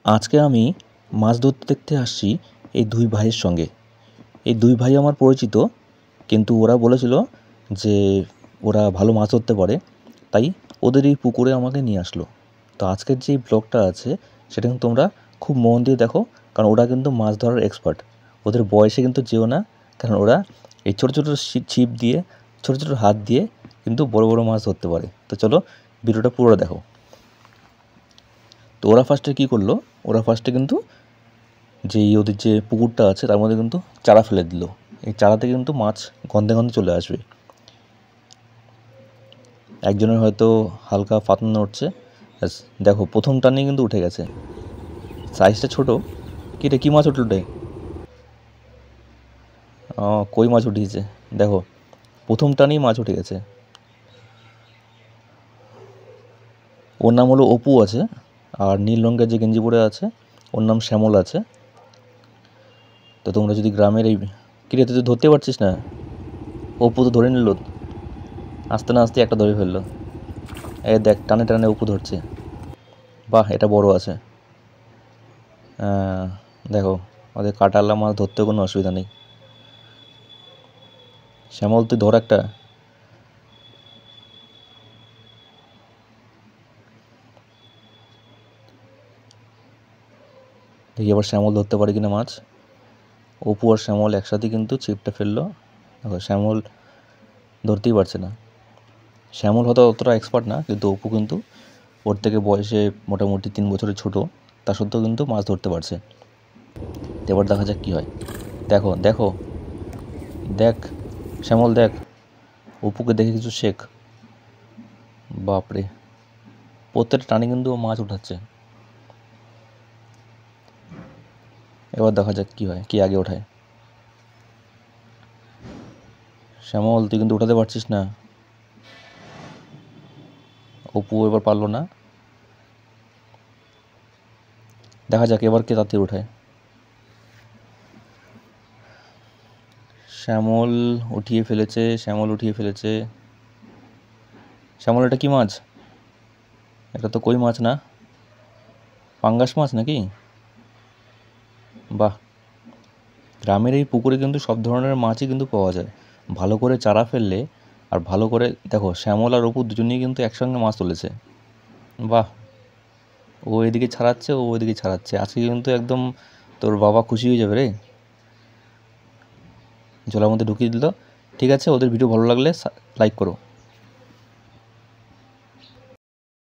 আজকে আমি মাছ ধরতে দেখতে আসছি এই দুই ভাইয়ের সঙ্গে। এই দুই ভাই আমার পরিচিত, কিন্তু ওরা বলেছিল যে ওরা ভালো মাছ ধরতে পারে, তাই ওদের এই পুকুরে আমাকে নিয়ে আসলো। তো আজকের যে ব্লগটা আছে সেটা কিন্তু তোমরা খুব মন দিয়ে দেখো, কারণ ওরা কিন্তু মাছ ধরার এক্সপার্ট। ওদের বয়সে কিন্তু যেও না, কারণ ওরা এই ছোটো ছোটো ছিপ দিয়ে, ছোটো ছোটো হাত দিয়ে কিন্তু বড় বড় মাছ ধরতে পারে। তো চলো ভিডিওটা পুরো দেখো। তো ওরা ফার্স্টে কী করলো, ওরা ফার্স্টে কিন্তু ওদের যে পুকুরটা আছে তার মধ্যে কিন্তু চারা ফেলে দিল। এই চারা থেকে কিন্তু মাছ গন্ধে গন্ধে চলে আসবে। একজনের হয়তো হালকা ফাতনা উঠছে, দেখো প্রথম টানেই কিন্তু উঠে গেছে। সাইজটা ছোট। কী রে, কী মাছ উঠলো রে? কই মাছ উঠিয়েছে, দেখো প্রথম টানেই মাছ উঠে গেছে। ওর নাম হলো অপু আছে, আর নীল রঙের যে গেঞ্জি পরে আছে ওর নাম শ্যামল আছে। তো তোমরা যদি গ্রামের এই কিরে, তুই তো ধরতে পারছিস না। অপু তো ধরে নিল, আস্তে না আস্তে একটা ধরে ফেললো। এই দেখ, টানে টানে অপু ধরছে। বাহ, এটা বড় আছে। দেখো, ওদের কাটালা মাছ ধরতে কোনো অসুবিধা নেই। শ্যামল, তুই ধর একটা। দেখি আবার শ্যামল ধরতে পারে কিনা মাছ। অপু আর শ্যামল একসাথে কিন্তু ছিপটা ফেললো। দেখো শ্যামল ধরতেই পারছে না। শ্যামল হয়তো অতটা এক্সপার্ট না, কিন্তু অপু কিন্তু ওর থেকে বয়সে মোটামুটি 3 বছরের ছোটো, তা সত্ত্বেও কিন্তু মাছ ধরতে পারছে। এবার দেখা যাক কী হয়। দেখো দেখো, দেখ শ্যামল, দেখ অপুকে দেখে কিছু শেখ। বাপরে, প্রত্যেকটা টানে কিন্তু ও মাছ উঠাচ্ছে। এবার দেখা যাক কী হয়, কে আগে ওঠায়। শ্যামল, তুই কিন্তু উঠাতে পারছিস না। অপু এবার পারলো না। দেখা যাক এবার কে তাড়াতাড়ি ওঠায়। শ্যামল উঠিয়ে ফেলেছে, শ্যামল উঠিয়ে ফেলেছে। শ্যামল, এটা কি মাছ? এটা তো কই মাছ না, পাঙ্গাস মাছ নাকি? বাহ, গ্রামের এই পুকুরে কিন্তু সব ধরনের মাছই কিন্তু পাওয়া যায় ভালো করে চারা ফেললে। আর ভালো করে দেখো, শ্যামল আর অপু দুজনেই কিন্তু একসঙ্গে মাছ তুলেছে। বাহ, ও এদিকে ছাড়াচ্ছে, ও ওইদিকে ছাড়াচ্ছে। আজকে কিন্তু একদম তোর বাবা খুশি হয়ে যাবে রে। জলের মধ্যে ঢুকিয়ে দিল। ঠিক আছে, ওদের ভিডিও ভালো লাগলে লাইক করো।